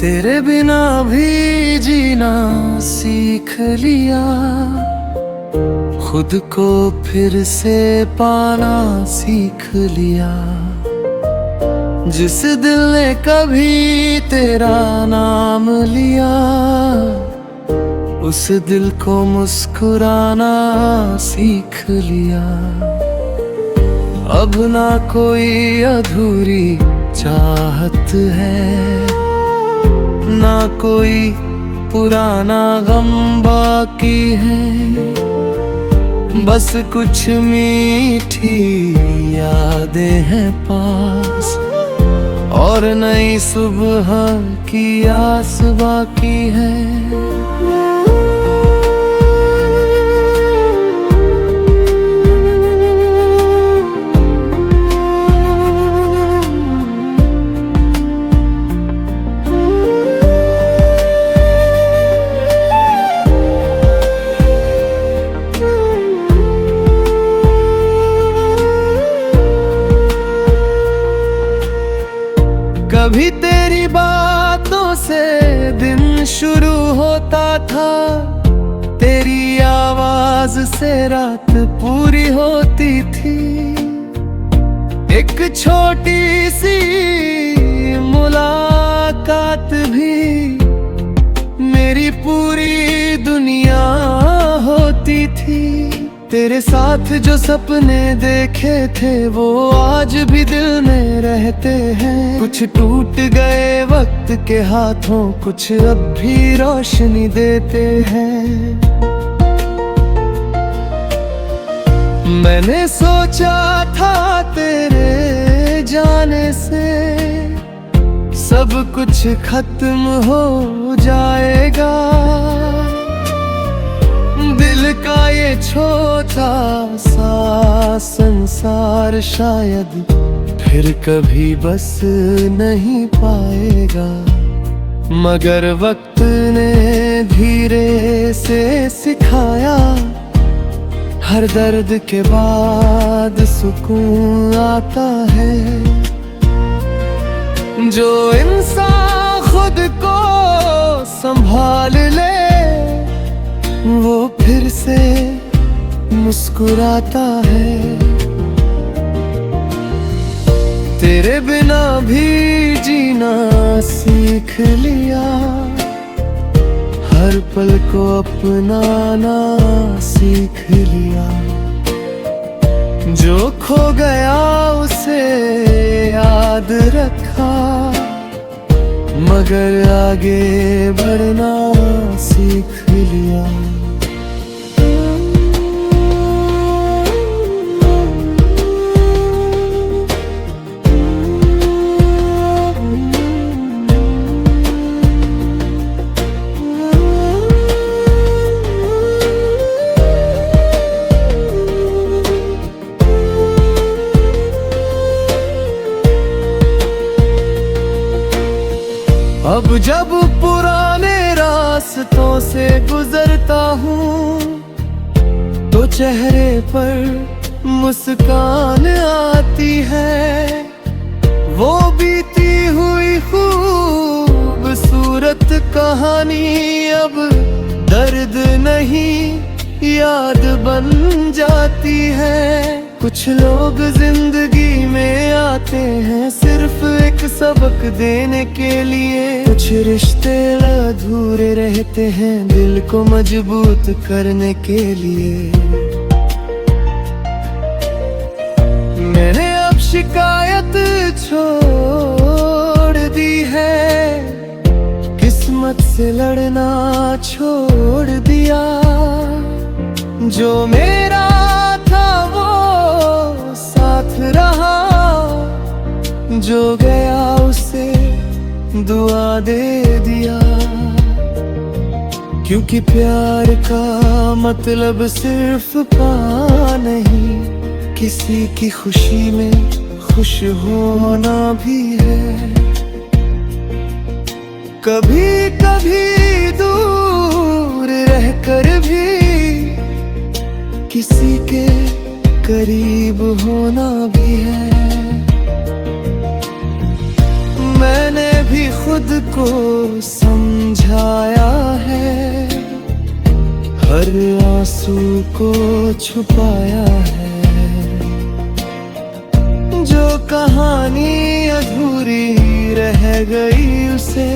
तेरे बिना भी जीना सीख लिया, खुद को फिर से पाना सीख लिया। जिस दिल ने कभी तेरा नाम लिया, उस दिल को मुस्कुराना सीख लिया। अब ना कोई अधूरी चाहत है, ना कोई पुराना गम बाकी है। बस कुछ मीठी यादें हैं पास, और नई सुबह की आस बाकी है। कभी तेरी बातों से दिन शुरू होता था, तेरी आवाज से रात पूरी होती थी। एक छोटी सी मुलाकात भी मेरी पूरी दुनिया होती थी। तेरे साथ जो सपने देखे थे वो आज भी दिल में रहते हैं। कुछ टूट गए वक्त के हाथों, कुछ अब भी रोशनी देते हैं। मैंने सोचा था तेरे जाने से सब कुछ खत्म हो जाएगा। दिल का ये छोटा सा संसार शायद फिर कभी बस नहीं पाएगा। मगर वक्त ने धीरे से सिखाया, हर दर्द के बाद सुकून आता है। जो इंसान खुद को संभाल ले वो फिर से मुस्कुराता है। तेरे बिना भी जीना सीख लिया, हर पल को अपनाना सीख लिया। जो खो गया उसे याद रखा, मगर आगे बढ़ना सीख लिया। अब जब पुराने रास्तों से गुजरता हूँ तो चेहरे पर मुस्कान आती है। वो बीती हुई खूबसूरत कहानी अब दर्द नहीं याद बन जाती है। कुछ लोग जिंदगी में आते हैं सिर्फ एक सबक देने के लिए। कुछ रिश्ते अधूरे रहते हैं दिल को मजबूत करने के लिए। मैंने अब शिकायत छोड़ दी है, किस्मत से लड़ना छोड़ दिया। जो मेरा था वो साथ रहा, जो गया उसे दुआ दे दिया। क्योंकि प्यार का मतलब सिर्फ पा नहीं, किसी की खुशी में खुश होना भी है। कभी कभी दूर रहकर भी किसी के करीब होना भी है। मैंने भी खुद को समझाया है, हर आंसू को छुपाया है। जो कहानी अधूरी रह गई उसे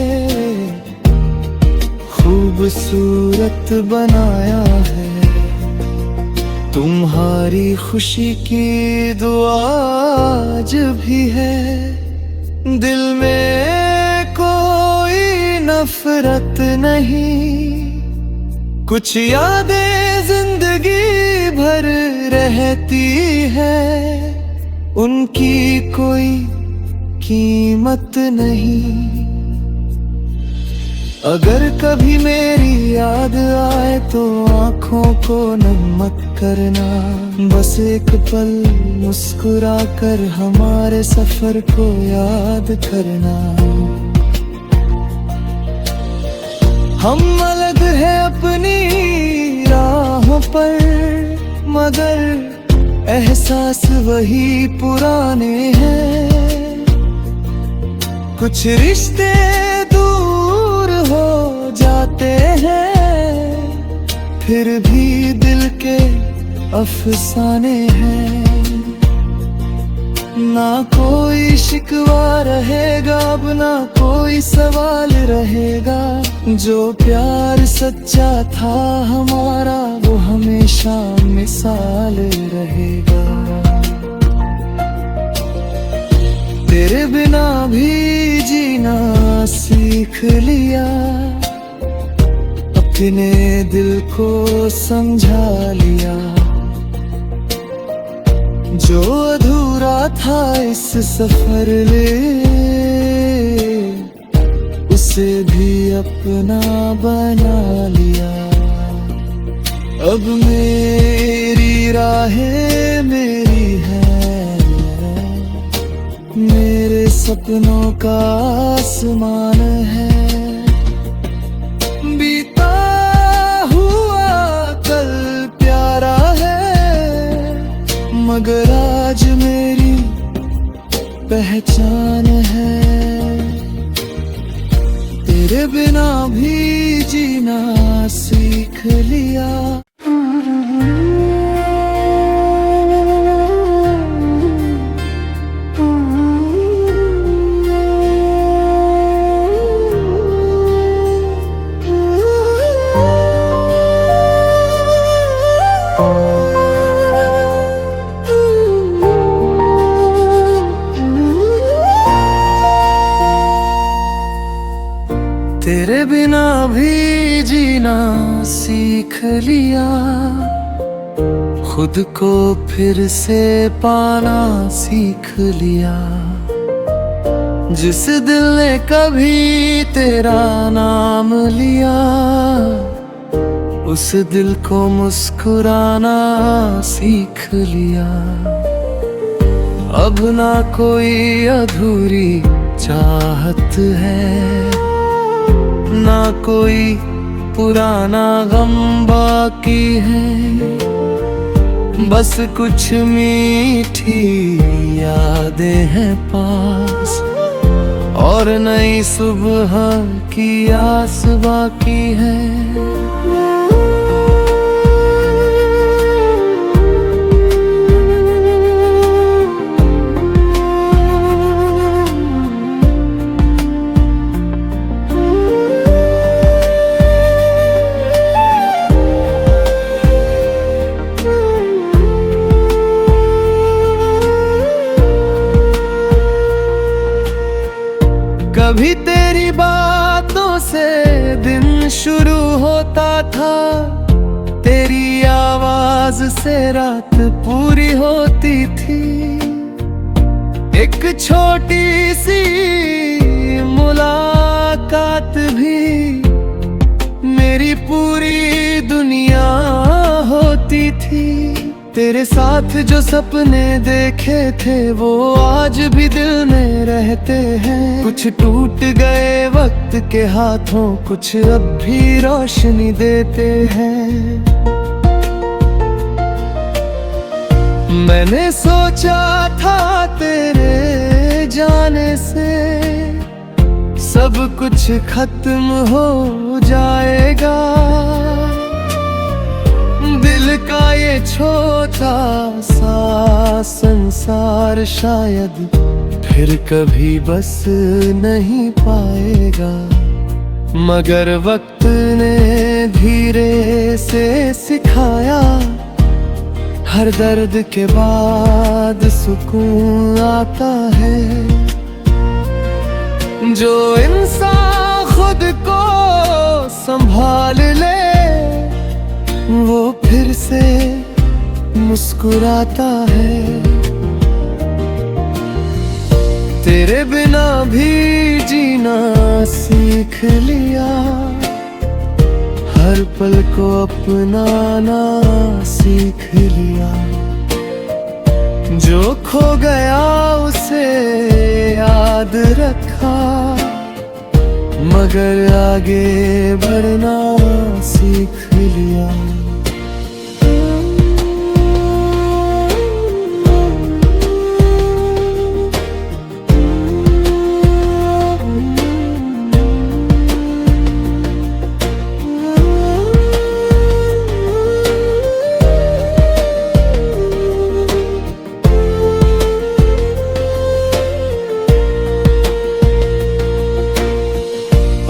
खूबसूरत बनाया है। तुम्हारी खुशी की दुआ आज भी है। दिल में कोई नफरत नहीं, कुछ यादें जिंदगी भर रहती है। उनकी कोई कीमत नहीं। अगर कभी मेरी याद आए तो आँखों को नम मत करना। बस एक पल मुस्कुरा कर हमारे सफर को याद करना। हम अलग हैं अपनी राहों पर, मगर एहसास वही पुराने हैं। कुछ रिश्ते दूर हो जाते हैं, फिर भी दिल के अफसाने हैं। ना कोई शिकवा रहेगा, अब ना कोई सवाल रहेगा। जो प्यार सच्चा था हमारा, वो हमेशा मिसाल रहेगा। तेरे बिना भी जीना सीख लिया, अपने दिल को समझा लिया। जो अधूरा था इस सफर में, उसे भी अपना बना लिया। अब मेरी राहें मेरी है, मेरे सपनों का आसमान है। बीता हुआ कल प्यारा है, मगर आज मेरी पहचान है। तेरे बिना भी जीना सीख लिया। तेरे बिना भी जीना सीख लिया, खुद को फिर से पाना सीख लिया। जिस दिल ने कभी तेरा नाम लिया, उस दिल को मुस्कुराना सीख लिया। अब ना कोई अधूरी चाहत है, ना कोई पुराना गम बाकी है। बस कुछ मीठी यादें हैं पास, और नई सुबह की आस बाकी है। कभी तेरी बातों से दिन शुरू होता था, तेरी आवाज से रात पूरी होती थी। एक छोटी सी मुलाकात भी मेरी पूरी दुनिया होती थी। तेरे साथ जो सपने देखे थे वो आज भी दिल में रहते हैं। कुछ टूट गए वक्त के हाथों, कुछ अब भी रोशनी देते हैं। मैंने सोचा था तेरे जाने से सब कुछ खत्म हो जाएगा। दिल का ये छोटा सा संसार शायद फिर कभी बस नहीं पाएगा। मगर वक्त ने धीरे से सिखाया, हर दर्द के बाद सुकून आता है। जो इंसान खुद को संभाल ले वो फिर से मुस्कुराता है। तेरे बिना भी जीना सीख लिया, हर पल को अपनाना सीख लिया। जो खो गया उसे याद रखा, मगर आगे बढ़ना सीख लिया।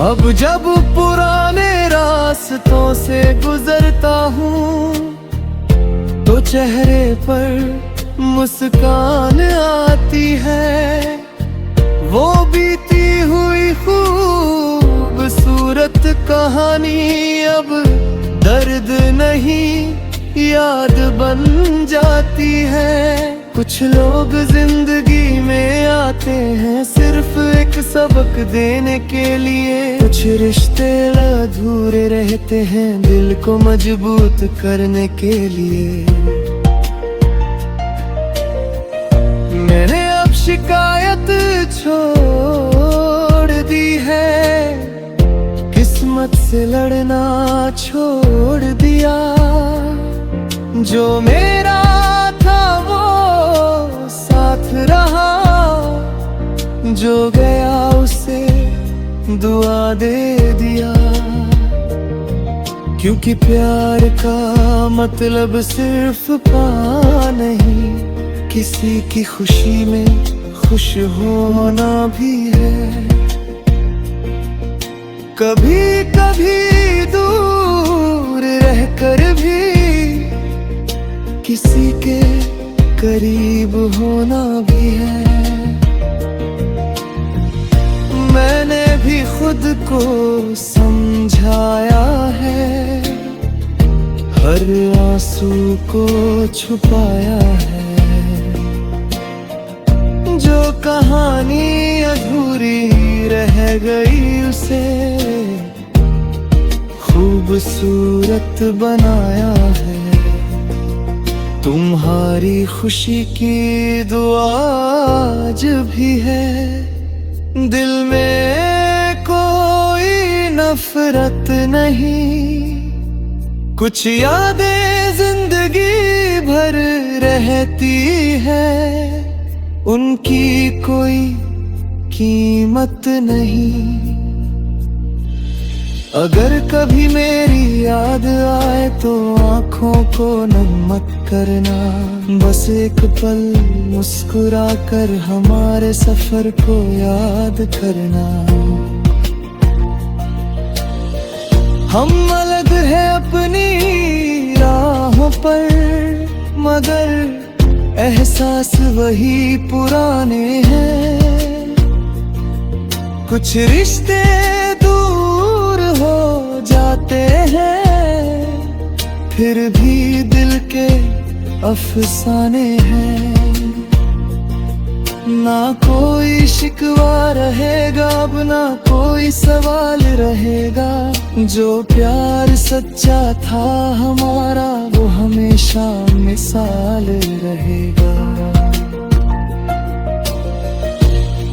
अब जब पुराने रास्तों से गुजरता हूँ तो चेहरे पर मुस्कान आती है। वो बीती हुई खूबसूरत कहानी अब दर्द नहीं याद बन जाती है। कुछ लोग जिंदगी में आते हैं सिर्फ एक सबक देने के लिए। कुछ रिश्ते अधूरे रहते हैं दिल को मजबूत करने के लिए। मैंने अब शिकायत छोड़ दी है, किस्मत से लड़ना छोड़ दिया। जो मेरा था वो साथ रहा, जो गया उसे दुआ दे दिया। क्योंकि प्यार का मतलब सिर्फ पा नहीं, किसी की खुशी में खुश होना भी है। कभी कभी दूर रहकर भी किसी के करीब होना भी है। मैंने भी खुद को समझाया है, हर आंसू को छुपाया है। जो कहानी अधूरी रह गई उसे खूबसूरत बनाया है। तुम्हारी खुशी की दुआ आज भी है, दिल में कोई नफरत नहीं। कुछ यादें जिंदगी भर रहती है, उनकी कोई कीमत नहीं। अगर कभी मेरी याद आए तो आँखों को नम मत करना। बस एक पल मुस्कुरा कर हमारे सफर को याद करना। हम अलग हैं अपनी राहों पर, मगर एहसास वही पुराने हैं। कुछ रिश्ते दूर हो जाते हैं, फिर भी दिल के अफसाने हैं। ना कोई शिकवा रहेगा, अब ना कोई सवाल रहेगा। जो प्यार सच्चा था हमारा वो हमेशा मिसाल रहेगा।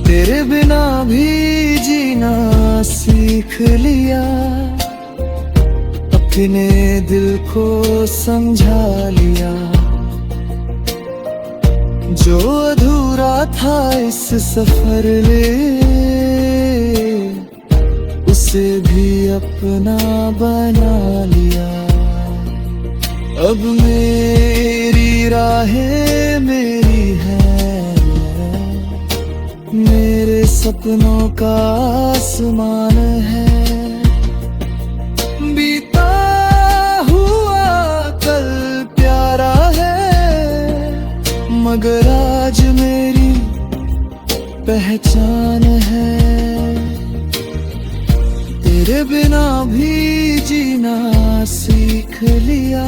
तेरे बिना भी जीना सीख लिया, अपने दिल को समझा लिया। जो अधूरा था इस सफर ले, उसे भी अपना बना लिया। अब मेरी राहें मेरी है, मेरे सपनों का आसमान है। बीता हुआ कल प्यारा है, मगर आज मेरी पहचान है। तेरे बिना भी जीना सीख लिया।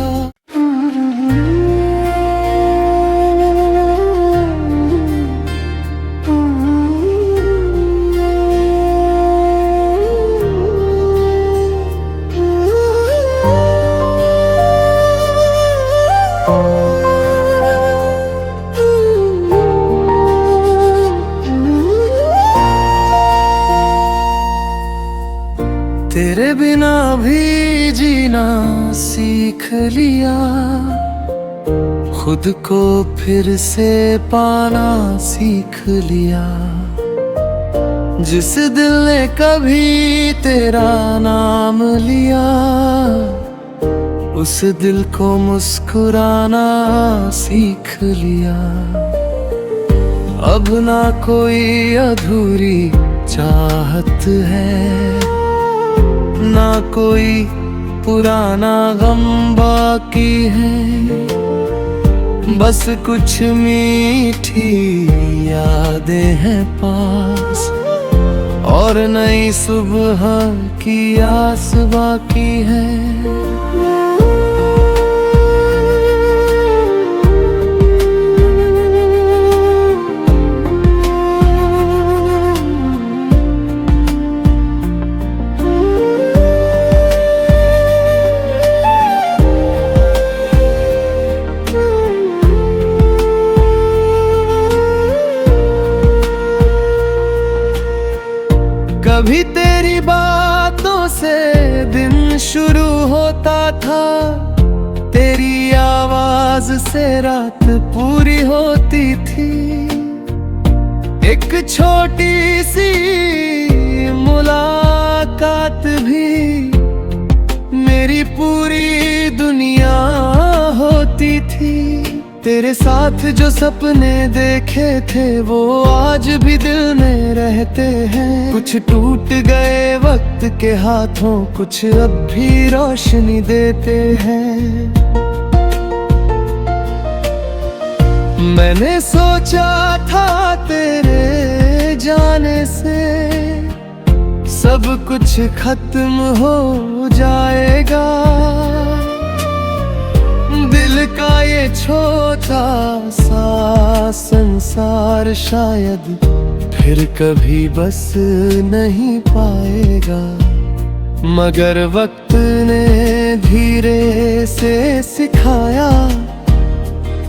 तेरे बिना भी जीना सीख लिया, खुद को फिर से पाना सीख लिया। जिस दिल ने कभी तेरा नाम लिया, उस दिल को मुस्कुराना सीख लिया। अब ना कोई अधूरी चाहत है, ना कोई पुराना गम बाकी है। बस कुछ मीठी यादें हैं पास, और नई सुबह की आस बाकी है। कभी तेरी बातों से दिन शुरू होता था, तेरी आवाज से रात पूरी होती थी। एक छोटी सी मुलाकात भी मेरी पूरी दुनिया होती थी। तेरे साथ जो सपने देखे थे वो आज भी दिल में रहते हैं। कुछ टूट गए वक्त के हाथों, कुछ अब भी रोशनी देते हैं। मैंने सोचा था तेरे जाने से सब कुछ खत्म हो जाएगा। दिल का ये छोटा सा संसार शायद फिर कभी बस नहीं पाएगा। मगर वक्त ने धीरे से सिखाया,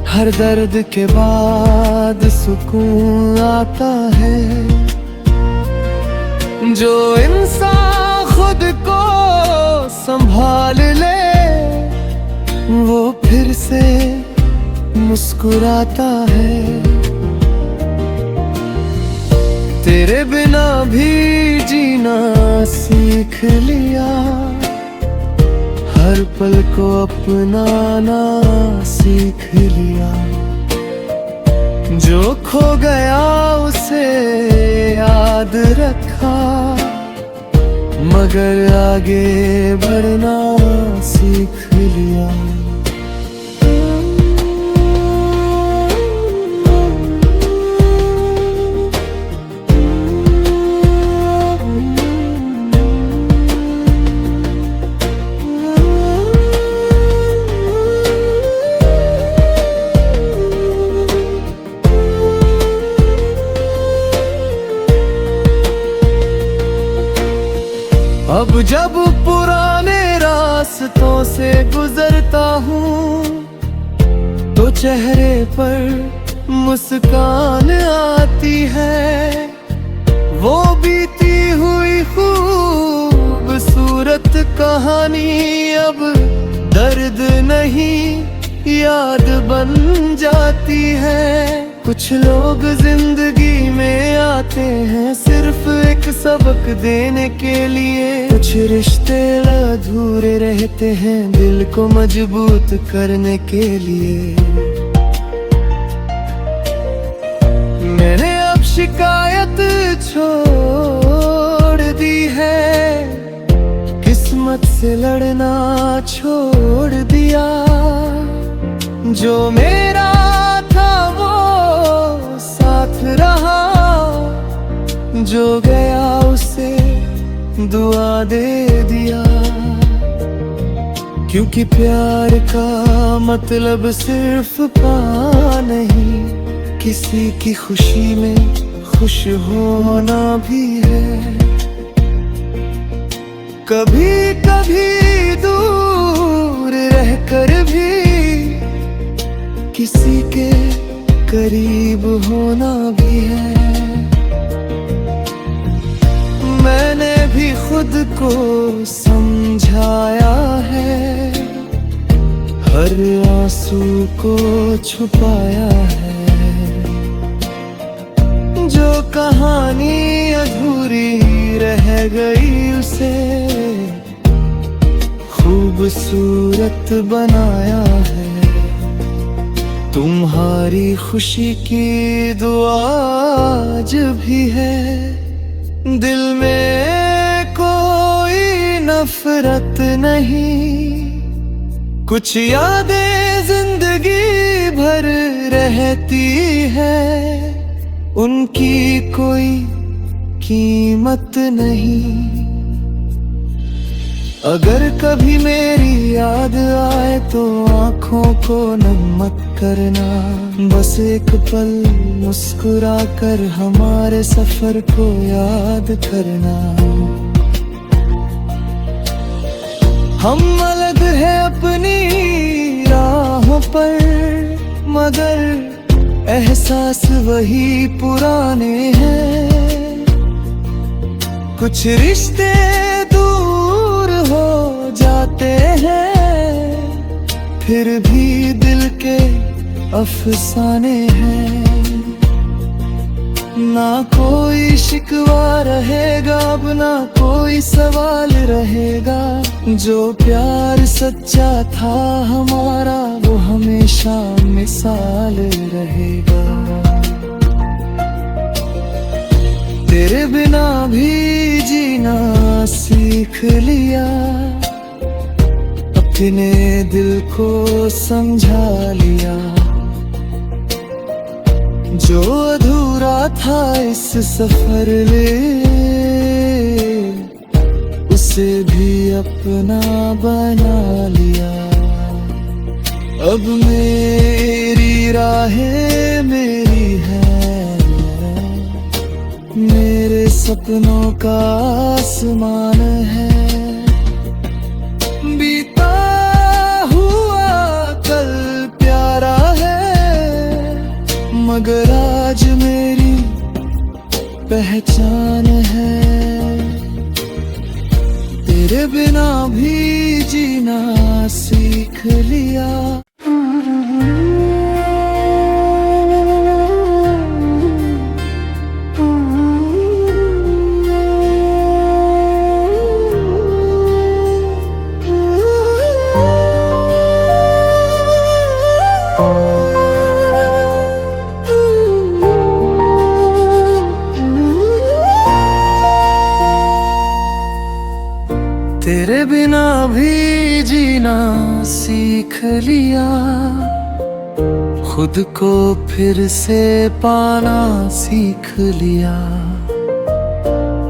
हर दर्द के बाद सुकून आता है। जो इंसान खुद को संभाल ले वो फिर से मुस्कुराता है। तेरे बिना भी जीना सीख लिया, हर पल को अपनाना सीख लिया। जो खो गया उसे याद रखा, मगर आगे बढ़ना सीख लिया। अब जब पुराने रास्तों से गुजरता हूँ तो चेहरे पर मुस्कान आती है। वो बीती हुई खूबसूरत कहानी अब दर्द नहीं याद बन जाती है। कुछ लोग जिंदगी में आते हैं सिर्फ एक सबक देने के लिए। कुछ रिश्ते अधूरे रहते हैं दिल को मजबूत करने के लिए। मैंने अब शिकायत छोड़ दी है, किस्मत से लड़ना छोड़ दिया। जो मेरा था वो साथ रहा, जो गया उसे दुआ दे दिया। क्योंकि प्यार का मतलब सिर्फ पा नहीं, किसी की खुशी में खुश होना भी है। कभी कभी दूर रहकर भी किसी के करीब होना भी है। मैंने भी खुद को समझाया है, हर आंसू को छुपाया है। जो कहानी अधूरी रह गई उसे खूबसूरत बनाया है। तुम्हारी खुशी की दुआ आज भी है। दिल में कोई नफरत नहीं, कुछ यादें जिंदगी भर रहती है। उनकी कोई कीमत नहीं। अगर कभी मेरी याद आए तो आँखों को नम मत करना। बस एक पल मुस्कुरा कर हमारे सफर को याद करना। हम अलग है अपनी राहों पर, मगर एहसास वही पुराने हैं। कुछ रिश्ते दूर हो जाते हैं, फिर भी दिल के अफसाने हैं। ना कोई शिकवा रहेगा, अब ना कोई सवाल रहेगा। जो प्यार सच्चा था हमारा वो हमेशा मिसाल रहेगा। तेरे बिना भी जीना सीख लिया, अपने दिल को समझा लिया। जो अधूरा था इस सफर में उसे भी अपना बना लिया। अब मेरी राहें मेरी है, मेरे सपनों का आसमान है। बीता हुआ कल प्यारा है, मगर आज मेरी पहचान है। तेरे बिना भी जीना सीख लिया। तेरे बिना भी जीना सीख लिया, खुद को फिर से पाना सीख लिया।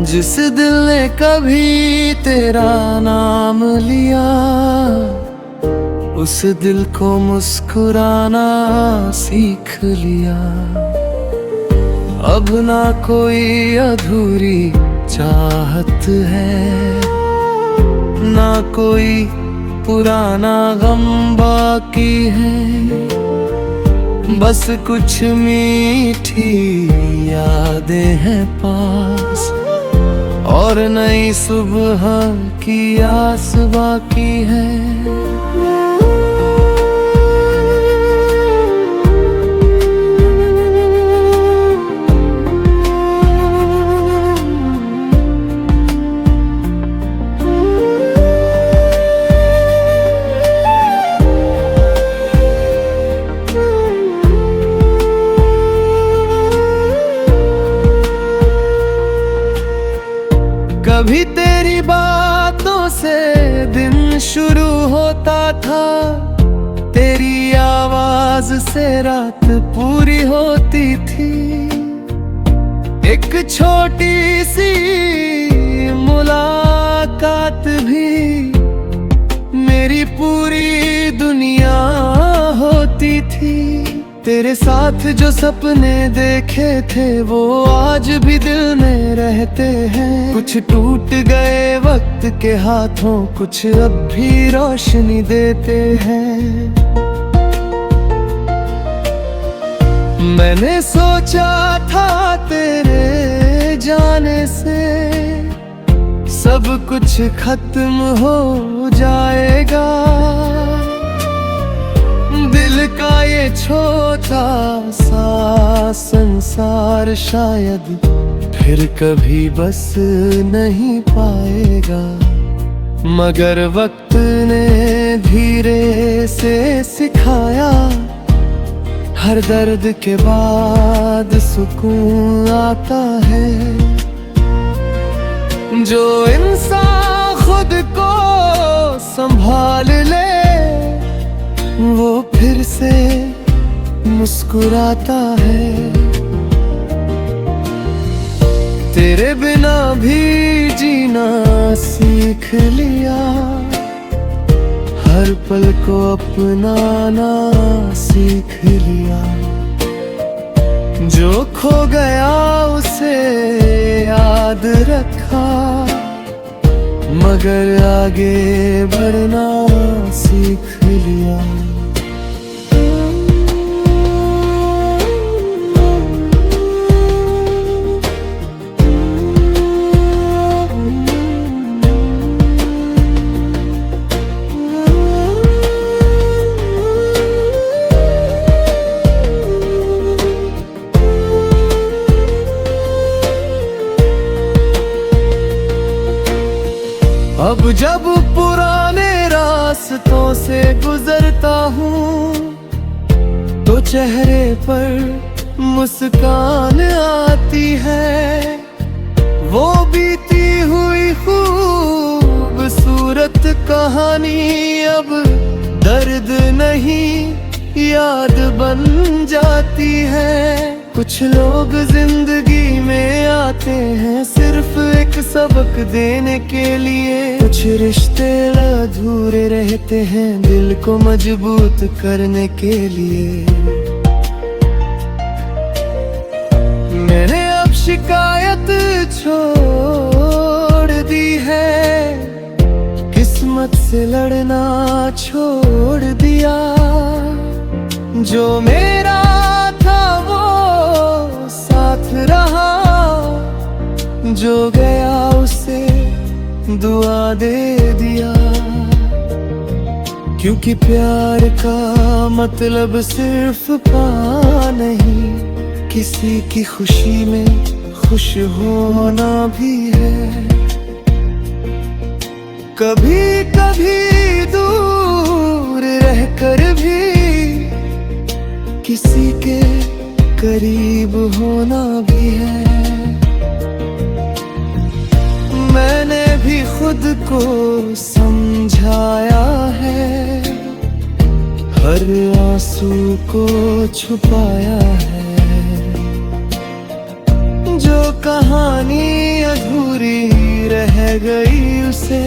जिस दिल ने कभी तेरा नाम लिया, उस दिल को मुस्कुराना सीख लिया। अब ना कोई अधूरी चाहत है, ना कोई पुराना गम बाकी है। बस कुछ मीठी यादें हैं पास, और नई सुबह की आस बाकी है। कभी तेरी बातों से दिन शुरू होता था, तेरी आवाज से रात पूरी होती थी। एक छोटी सी मुलाकात भी मेरी पूरी दुनिया होती थी। तेरे साथ जो सपने देखे थे वो आज भी दिल में रहते हैं। कुछ टूट गए वक्त के हाथों, कुछ अब भी रोशनी देते हैं। मैंने सोचा था तेरे जाने से सब कुछ खत्म हो जाएगा। दिल का ये छोटा सा संसार शायद फिर कभी बस नहीं पाएगा। मगर वक्त ने धीरे से सिखाया, हर दर्द के बाद सुकून आता है। जो इंसान खुद को संभाल ले वो फिर से मुस्कुराता है। तेरे बिना भी जीना सीख लिया, हर पल को अपनाना सीख लिया। जो खो गया उसे याद रखा, मगर आगे बढ़ना सीख लिया। अब जब पुराने रास्तों से गुजरता हूँ तो चेहरे पर मुस्कान आती है। वो बीती हुई खूबसूरत कहानी अब दर्द नहीं याद बन जाती है। कुछ लोग जिंदगी में आते हैं सिर्फ एक सबक देने के लिए। कुछ रिश्ते अधूरे रहते हैं दिल को मजबूत करने के लिए। मैंने अब शिकायत छोड़ दी है, किस्मत से लड़ना छोड़ दिया। जो मेरा था वो साथ रहा, जो गया उसे दुआ दे दिया। क्योंकि प्यार का मतलब सिर्फ पा नहीं, किसी की खुशी में खुश होना भी है। कभी कभी दूर रहकर भी किसी के करीब होना भी है। मैंने भी खुद को समझाया है, हर आंसू को छुपाया है। जो कहानी अधूरी रह गई उसे